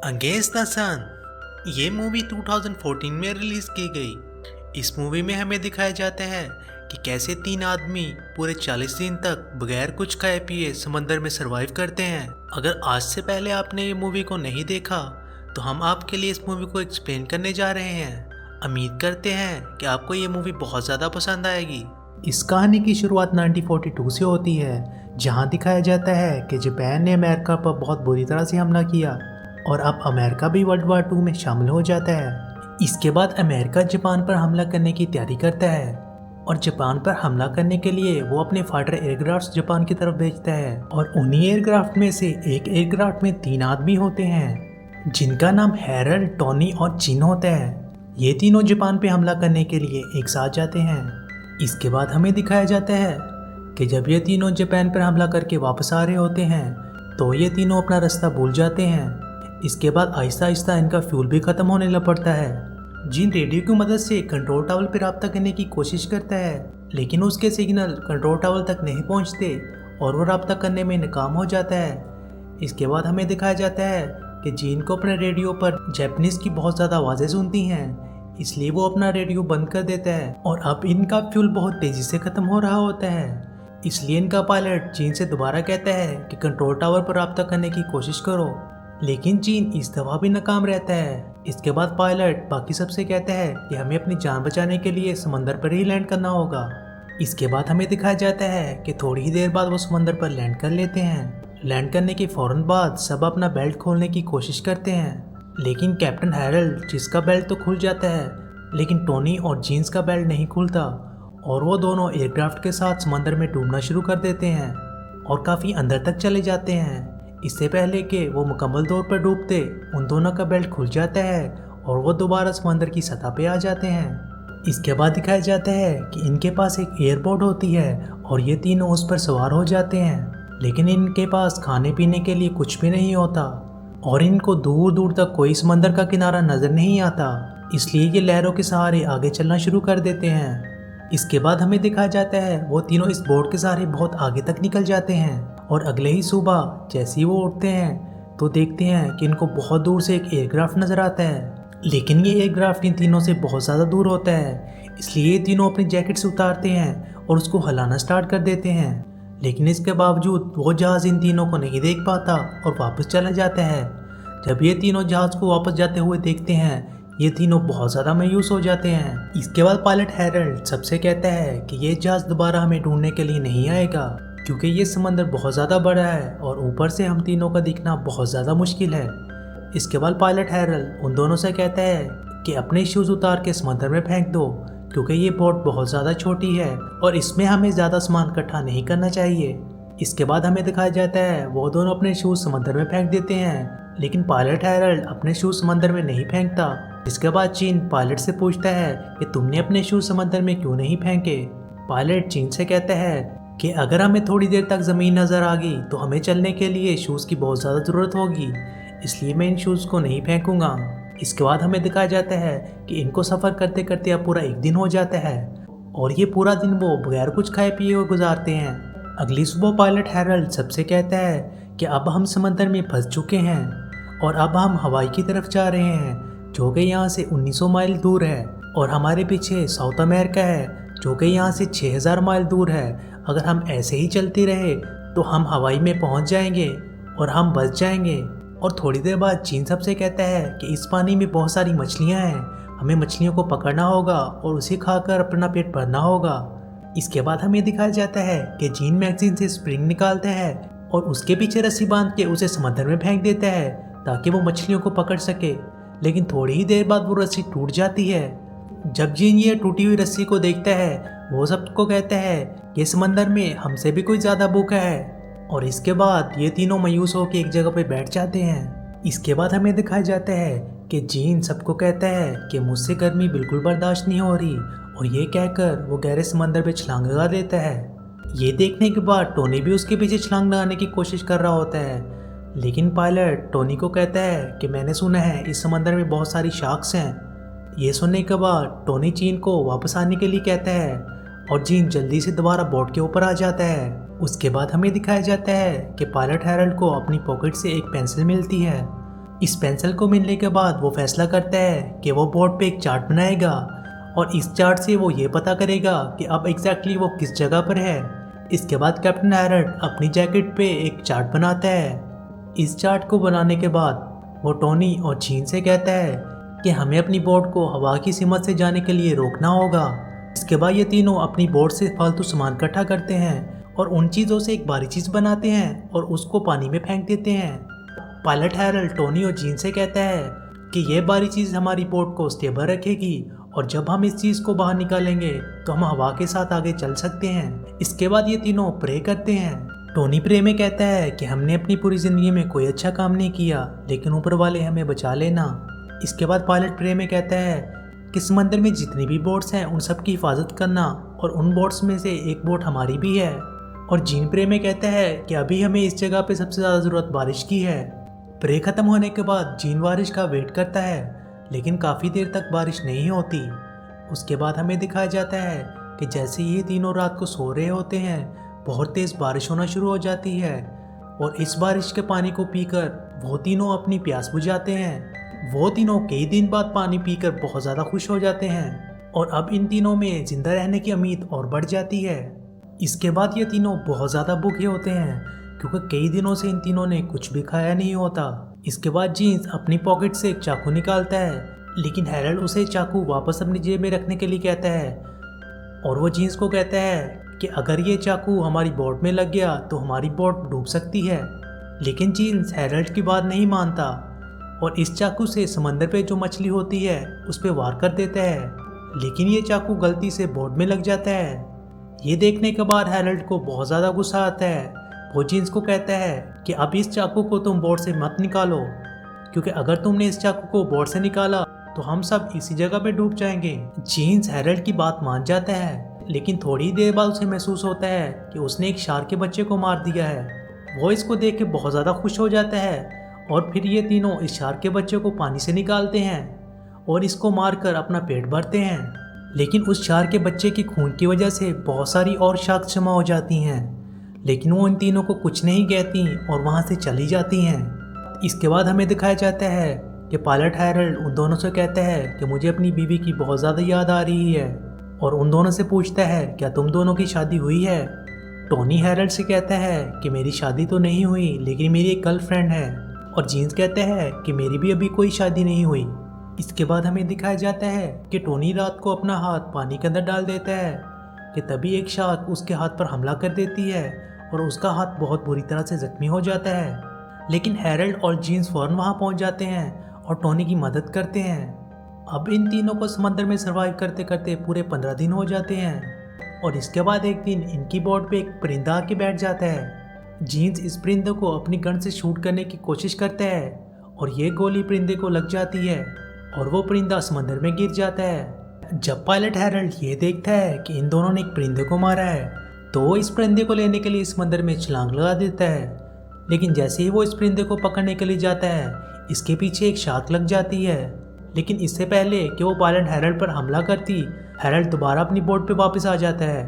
Against the सन ये movie 2014 में release की गई। इस मूवी में हमें दिखाया जाता है कि कैसे तीन आदमी पूरे 40 दिन तक बगैर कुछ खाए पिए समंदर में सरवाइव करते हैं। अगर आज से पहले आपने ये मूवी को नहीं देखा तो हम आपके लिए इस मूवी को एक्सप्लेन करने जा रहे हैं। उम्मीद करते हैं कि आपको ये मूवी बहुत ज़्यादा पसंद आएगी। इस कहानी की शुरुआत 1942 से होती है, जहां दिखाया जाता है कि जापान ने अमेरिका पर बहुत बुरी तरह से हमला किया और अब अमेरिका भी वर्ल्ड वार 2 में शामिल हो जाता है। इसके बाद अमेरिका जापान पर हमला करने की तैयारी करता है और जापान पर हमला करने के लिए वो अपने फाइटर एयरक्राफ्ट जापान की तरफ भेजता है। और उन्हीं एयरक्राफ्ट में से एक एयरक्राफ्ट में 3 आदमी होते हैं जिनका नाम हैरल्ड, टोनी और जिन होता है। ये तीनों जापान पे हमला करने के लिए एक साथ जाते हैं। इसके बाद हमें दिखाया जाता है कि जब ये तीनों जापान पर हमला करके वापस आ रहे होते हैं तो ये तीनों अपना रास्ता भूल जाते हैं। इसके बाद आहिस्ता आहिस्ता इनका फ्यूल भी ख़त्म होने लग पड़ता है। जिन रेडियो की मदद से कंट्रोल टावर पर रब्ता करने की कोशिश करता है, लेकिन उसके सिग्नल कंट्रोल टावर तक नहीं पहुंचते और वो रब्ता करने में नाकाम हो जाता है। इसके बाद हमें दिखाया जाता है कि जिन को अपने रेडियो पर जापानीज़ की बहुत ज़्यादा आवाज़ें सुनती हैं, इसलिए वो अपना रेडियो बंद कर देता है। और अब इनका फ्यूल बहुत तेज़ी से ख़त्म हो रहा होता है, इसलिए इनका पायलट चीन से दोबारा कहता है कि कंट्रोल टावर पर रब्ता करने की कोशिश करो, लेकिन चीन इस दफा भी नाकाम रहता है। इसके बाद पायलट बाकी सबसे कहता है कि हमें अपनी जान बचाने के लिए समंदर पर ही लैंड करना होगा। इसके बाद हमें दिखाया जाता है कि थोड़ी ही देर बाद वो समंदर पर लैंड कर लेते हैं। लैंड करने के फौरन बाद सब अपना बेल्ट खोलने की कोशिश करते हैं, लेकिन कैप्टन हैरल्ड जिसका बेल्ट तो खुल जाता है, लेकिन टोनी और जीन्स का बेल्ट नहीं खुलता और वो दोनों एयरक्राफ्ट के साथ समंदर में डूबना शुरू कर देते हैं और काफ़ी अंदर तक चले जाते हैं। इससे पहले कि वो मुकम्मल तौर पर डूबते, उन दोनों का बेल्ट खुल जाता है और वो दोबारा समंदर की सतह पे आ जाते हैं। इसके बाद दिखाया जाता है कि इनके पास एक एयरपोर्ट होती है और ये तीनों उस पर सवार हो जाते हैं, लेकिन इनके पास खाने पीने के लिए कुछ भी नहीं होता और इनको दूर दूर तक कोई समंदर का किनारा नज़र नहीं आता, इसलिए ये लहरों के सहारे आगे चलना शुरू कर देते हैं। इसके बाद हमें दिखाया जाता है वो तीनों इस बोट के सहारे बहुत आगे तक निकल जाते हैं और अगले ही सुबह जैसे ही वो उठते हैं तो देखते हैं कि इनको बहुत दूर से एक एयरक्राफ्ट नज़र आता है, लेकिन ये एयरक्राफ्ट इन तीनों से बहुत ज़्यादा दूर होता है। इसलिए ये तीनों अपनी जैकेट्स उतारते हैं और उसको हिलाना स्टार्ट कर देते हैं, लेकिन इसके बावजूद वो जहाज़ इन तीनों को नहीं देख पाता और वापस चला जाता है। जब ये तीनों जहाज़ को वापस जाते हुए देखते हैं, ये तीनों बहुत ज़्यादा मायूस हो जाते हैं। इसके बाद पायलट हैरल्ड सबसे कहता है कि ये जहाज़ दोबारा हमें ढूंढने के लिए नहीं आएगा, क्योंकि ये समंदर बहुत ज़्यादा बड़ा है और ऊपर से हम तीनों का दिखना बहुत ज़्यादा मुश्किल है। इसके बाद पायलट हैरल्ड उन दोनों से कहता है कि अपने शूज़ उतार के समंदर में फेंक दो, क्योंकि ये बोट बहुत ज़्यादा छोटी है और इसमें हमें ज़्यादा सामान इकट्ठा नहीं करना चाहिए। इसके बाद हमें दिखाया जाता है वो दोनों अपने शूज़ समंदर में फेंक देते हैं, लेकिन पायलट हैरल्ड अपने शूज़ समंदर में नहीं फेंकता। इसके बाद चीन पायलट से पूछता है कि तुमने अपने शूज़ समंदर में क्यों नहीं फेंके। पायलट चीन से कहता है कि अगर हमें थोड़ी देर तक ज़मीन नज़र आ गई तो हमें चलने के लिए शूज़ की बहुत ज़्यादा ज़रूरत होगी, इसलिए मैं इन शूज़ को नहीं फेंकूंगा। इसके बाद हमें दिखाया जाता है कि इनको सफ़र करते करते अब पूरा एक दिन हो जाता है और ये पूरा दिन वो बगैर कुछ खाए पिए हुए गुजारते हैं। अगली सुबह पायलट हैरल्ड सबसे कहता है कि अब हम समंदर में फंस चुके हैं और अब हम हवाई की तरफ जा रहे हैं, जो कि यहाँ से 1900 माइल दूर है, और हमारे पीछे साउथ अमेरिका है जो कि यहाँ से 6000 माइल दूर है। अगर हम ऐसे ही चलते रहे तो हम हवाई में पहुँच जाएंगे और हम बच जाएंगे। और थोड़ी देर बाद चीन सबसे कहता है कि इस पानी में बहुत सारी मछलियाँ हैं, हमें मछलियों को पकड़ना होगा और उसे खाकर अपना पेट भरना होगा। इसके बाद हमें दिखाया जाता है कि जीन मैगजीन से स्प्रिंग निकालता है और उसके पीछे रस्सी बांध के उसे समंदर में फेंक देता है ताकि वो मछलियों को पकड़ सके, लेकिन थोड़ी ही देर बाद वो रस्सी टूट जाती है। जब जीन ये टूटी हुई रस्सी को देखता है, वो सबको कहता है कि समंदर में हमसे भी कोई ज़्यादा भूखा है, और इसके बाद ये तीनों मायूस होकर एक जगह पे बैठ जाते हैं। इसके बाद हमें दिखाया जाता है कि जीन सबको कहता है कि मुझसे गर्मी बिल्कुल बर्दाश्त नहीं हो रही, और ये कहकर वो गहरे समंदर पे छलांग लगा देता है। ये देखने के बाद टोनी भी उसके पीछे छलांग लगाने की कोशिश कर रहा होता है, लेकिन पायलट टोनी को कहता है कि मैंने सुना है इस समंदर में बहुत सारी शार्क्स हैं। ये सुनने के बाद टोनी चीन को वापस आने के लिए कहता है और जीन जल्दी से दोबारा बोट के ऊपर आ जाता है। उसके बाद हमें दिखाया जाता है कि पायलट हैरल्ड को अपनी पॉकेट से एक पेंसिल मिलती है। इस पेंसिल को मिलने के बाद वो फैसला करता है कि वो बोर्ड पे एक चार्ट बनाएगा और इस चार्ट से वो ये पता करेगा कि अब एग्जैक्टली वो किस जगह पर है। इसके बाद कैप्टन हैरल्ड अपनी जैकेट पे एक चार्ट बनाता है। इस चार्ट को बनाने के बाद वो टोनी और जीन से कहता है कि हमें अपनी बोट को हवा की सिमत से जाने के लिए रोकना होगा। इसके बाद ये तीनों अपनी बोट से फालतू सामान इकट्ठा करते हैं और उन चीज़ों से एक भारी चीज़ बनाते हैं और उसको पानी में फेंक देते हैं। पायलट हैरल्ड टोनी और जीन से कहता है कि ये भारी चीज़ हमारी बोट को स्टेबल रखेगी और जब हम इस चीज़ को बाहर निकालेंगे तो हम हवा के साथ आगे चल सकते हैं। इसके बाद ये तीनों प्रे करते हैं। टोनी प्रे में कहता है कि हमने अपनी पूरी ज़िंदगी में कोई अच्छा काम नहीं किया, लेकिन ऊपर वाले हमें बचा लेना। इसके बाद पायलट प्रे में कहता है कि समंदर में जितनी भी बोट्स हैं उन सब की हिफाजत करना और उन बोट्स में से एक बोट हमारी भी है। और जीन प्रे में कहता है कि अभी हमें इस जगह पे सबसे ज़्यादा ज़रूरत बारिश की है। प्रे ख़त्म होने के बाद जीन बारिश का वेट करता है, लेकिन काफ़ी देर तक बारिश नहीं होती। उसके बाद हमें दिखाया जाता है कि जैसे ही तीनों रात को सो रहे होते हैं बहुत तेज़ बारिश होना शुरू हो जाती है और इस बारिश के पानी को पीकर वो तीनों अपनी प्यास बुझाते हैं। वो तीनों कई दिन बाद पानी पीकर बहुत ज़्यादा खुश हो जाते हैं और अब इन तीनों में ज़िंदा रहने की उम्मीद और बढ़ जाती है। इसके बाद ये तीनों बहुत ज़्यादा भूखे होते हैं क्योंकि कई दिनों से इन तीनों ने कुछ भी खाया नहीं होता। इसके बाद जीन्स अपनी पॉकेट से एक चाकू निकालता है, लेकिन हैरल्ड उसे चाकू वापस अपनी जेब में रखने के लिए कहता है और वो जीन्स को कहता है कि अगर ये चाकू हमारी बोट में लग गया तो हमारी बोट डूब सकती है। लेकिन जीन्स हैरल्ड की बात नहीं मानता और इस चाकू से समंदर पे जो मछली होती है उस पर वार कर देता है, लेकिन ये चाकू गलती से बोट में लग जाता है। ये देखने के बाद हैरल्ड को बहुत ज़्यादा गुस्सा आता है। वो जीन्स को कहता है कि अब इस चाकू को तुम बोट से मत निकालो, क्योंकि अगर तुमने इस चाकू को बोट से निकाला तो हम सब इसी जगह पे डूब जाएंगे। जीन्स हैरल्ड की बात मान जाता है, लेकिन थोड़ी देर बाद उसे महसूस होता है कि उसने एक शार्क के बच्चे को मार दिया है। वो इसको देख के बहुत ज़्यादा खुश हो जाता है और फिर ये तीनों इस शार्क के बच्चे को पानी से निकालते हैं और इसको मारकर अपना पेट भरते हैं। लेकिन उस शार्क के बच्चे के खून की वजह से बहुत सारी और शार्क जमा हो जाती हैं, लेकिन वो इन तीनों को कुछ नहीं कहती और वहाँ से चली जाती हैं। इसके बाद हमें दिखाया जाता है कि पायलट हैरल्ड उन दोनों से कहता है कि मुझे अपनी बीवी की बहुत ज़्यादा याद आ रही है और उन दोनों से पूछता है क्या तुम दोनों की शादी हुई है। टोनी हैरल्ड से कहता है कि मेरी शादी तो नहीं हुई, लेकिन मेरी एक गर्लफ्रेंड है। और जीन्स कहते हैं कि मेरी भी अभी कोई शादी नहीं हुई। इसके बाद हमें दिखाया जाता है कि टोनी रात को अपना हाथ पानी के अंदर डाल देता है कि तभी एक शार्क उसके हाथ पर हमला कर देती है और उसका हाथ बहुत बुरी तरह से जख्मी हो जाता है। लेकिन हैरल्ड और जीन्स फौरन वहाँ पहुँच जाते हैं और टोनी की मदद करते हैं। अब इन तीनों को समंदर में सर्वाइव करते करते पूरे 15 दिन हो जाते हैं और इसके बाद एक दिन इनकी बोट पे एक परिंदा आके बैठ जाता है। जीन्स इस परिंदे को अपनी गन से शूट करने की कोशिश करता है और ये गोली परिंदे को लग जाती है और वो परिंदा समंदर में गिर जाता है। जब पायलट हैरल्ड ये देखता है कि इन दोनों ने एक परिंदे को मारा है तो वो इस परिंदे को लेने के लिए समंदर में छलांग लगा देता है, लेकिन जैसे ही वो इस परिंदे को पकड़ने के लिए जाता है इसके पीछे एक शार्क लग जाती है। लेकिन इससे पहले कि वो पायलट हैरल्ड पर हमला करती, हैरल्ड दोबारा अपनी बोट पे वापस आ जाता है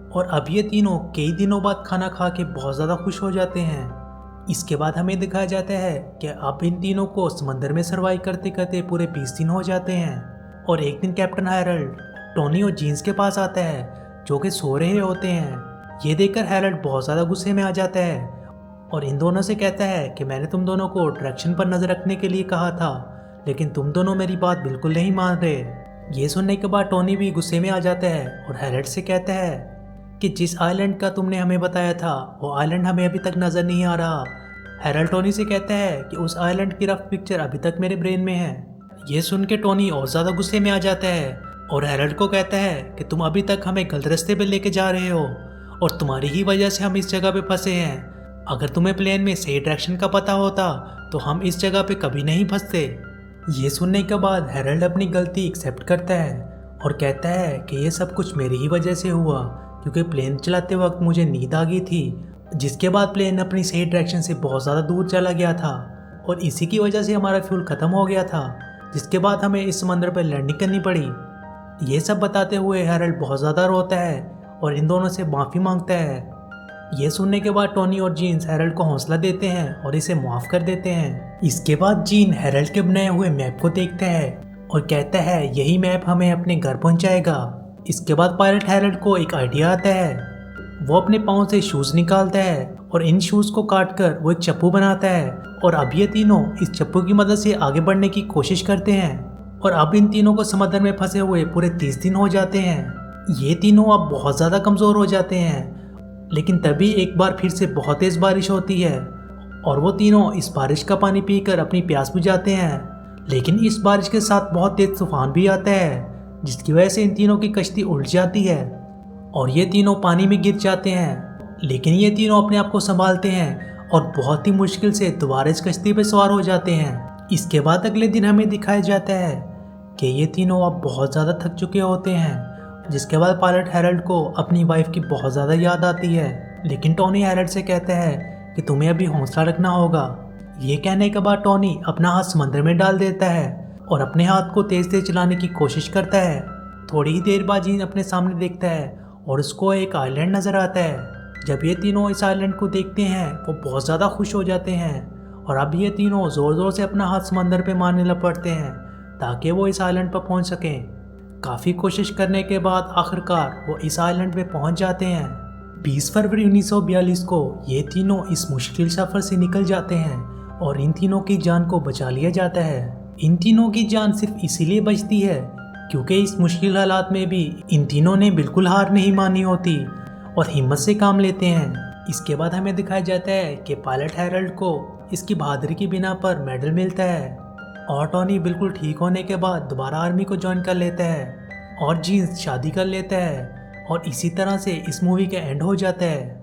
और अब ये तीनों कई दिनों बाद खाना खा के बहुत ज़्यादा खुश हो जाते हैं। इसके बाद हमें दिखाया जाता है कि अब इन तीनों को समंदर में सर्वाइव करते करते पूरे 20 दिन हो जाते हैं और एक दिन कैप्टन हैरल्ड टोनी और जीन्स के पास आता है जो कि सो रहे होते हैं। ये देखकर हैरल्ड बहुत ज़्यादा गुस्से में आ जाता है और इन दोनों से कहता है कि मैंने तुम दोनों को डायरेक्शन पर नज़र रखने के लिए कहा था, लेकिन तुम दोनों मेरी बात बिल्कुल नहीं मान रहे। ये सुनने के बाद टोनी भी गुस्से में आ जाता है और हैरल्ड से कहता है कि जिस आइलैंड का तुमने हमें बताया था वो आइलैंड हमें अभी तक नज़र नहीं आ रहा। हैरल्ड टोनी से कहता है कि उस आइलैंड की रफ पिक्चर अभी तक मेरे ब्रेन में है। ये सुन के टोनी और ज़्यादा गुस्से में आ जाता है और हैरल्ड को कहता है कि तुम अभी तक हमें गलत रास्ते पे लेके जा रहे हो और तुम्हारी ही वजह से हम इस जगह पे फंसे हैं। अगर तुम्हें प्लेन में सही डायरेक्शन का पता होता तो हम इस जगह पे कभी नहीं फंसते। ये सुनने के बाद हैरल्ड अपनी गलती एक्सेप्ट करता है और कहता है कि ये सब कुछ मेरी ही वजह से हुआ, क्योंकि प्लेन चलाते वक्त मुझे नींद आ गई थी, जिसके बाद प्लेन अपनी सही डायरेक्शन से बहुत ज़्यादा दूर चला गया था और इसी की वजह से हमारा फ्यूल ख़त्म हो गया था, जिसके बाद हमें इस समंदर पर लैंडिंग करनी पड़ी। ये सब बताते हुए हैरल्ड बहुत ज़्यादा रोता है और इन दोनों से माफ़ी मांगता है। ये सुनने के बाद टोनी और जीन्स हैरल्ड को हौसला देते हैं और इसे माफ कर देते हैं। इसके बाद जीन हैरल्ड के बनाए हुए मैप को देखता है और कहता है यही मैप हमें अपने घर पहुंचाएगा। इसके बाद पायलट हैरल्ड को एक आइडिया आता है। वो अपने पाँव से शूज निकालता है और इन शूज को काट कर वो एक चप्पू बनाता है और अब ये तीनों इस चप्पू की मदद से आगे बढ़ने की कोशिश करते हैं। और अब इन तीनों को समुद्र में फंसे हुए पूरे 30 दिन हो जाते हैं। ये तीनों अब बहुत ज़्यादा कमज़ोर हो जाते हैं, लेकिन तभी एक बार फिर से बहुत तेज़ बारिश होती है और वो तीनों इस बारिश का पानी पीकर अपनी प्यास बुझाते हैं। लेकिन इस बारिश के साथ बहुत तेज़ तूफान भी आता है, जिसकी वजह से इन तीनों की कश्ती उल्ट जाती है और ये तीनों पानी में गिर जाते हैं। लेकिन ये तीनों अपने आप को संभालते हैं और बहुत ही मुश्किल से दोबारा इस कश्ती पर सवार हो जाते हैं। इसके बाद अगले दिन हमें दिखाया जाता है कि ये तीनों अब बहुत ज़्यादा थक चुके होते हैं, जिसके बाद पायलट हैरल्ड को अपनी वाइफ की बहुत ज़्यादा याद आती है। लेकिन टोनी हैरल्ड से कहता है कि तुम्हें अभी हौसला रखना होगा। ये कहने के बाद टोनी अपना हाथ समंदर में डाल देता है और अपने हाथ को तेज़ तेज़ चलाने की कोशिश करता है। थोड़ी ही देर बाद जीन अपने सामने देखता है और उसको एक आइलैंड नज़र आता है। जब ये तीनों इस आइलैंड को देखते हैं वो बहुत ज़्यादा खुश हो जाते हैं और अब ये तीनों ज़ोर ज़ोर से अपना हाथ समंदर पे मारने लग पड़ते हैं ताकि वो इस आइलैंड पर पहुंच सकें। काफ़ी कोशिश करने के बाद आखिरकार वो इस आइलैंड पे पहुंच जाते हैं। 20 फरवरी 1942 को ये तीनों इस मुश्किल सफ़र से निकल जाते हैं और इन तीनों की जान को बचा लिया जाता है। इन तीनों की जान सिर्फ इसीलिए बचती है क्योंकि इस मुश्किल हालात में भी इन तीनों ने बिल्कुल हार नहीं मानी होती और हिम्मत से काम लेते हैं। इसके बाद हमें दिखाया जाता है कि पायलट हैरल्ड को इसकी बहादुरी की बिना पर मेडल मिलता है और टोनी बिल्कुल ठीक होने के बाद दोबारा आर्मी को ज्वाइन कर लेता है और जीन्स शादी कर लेता है और इसी तरह से इस मूवी का एंड हो जाता है।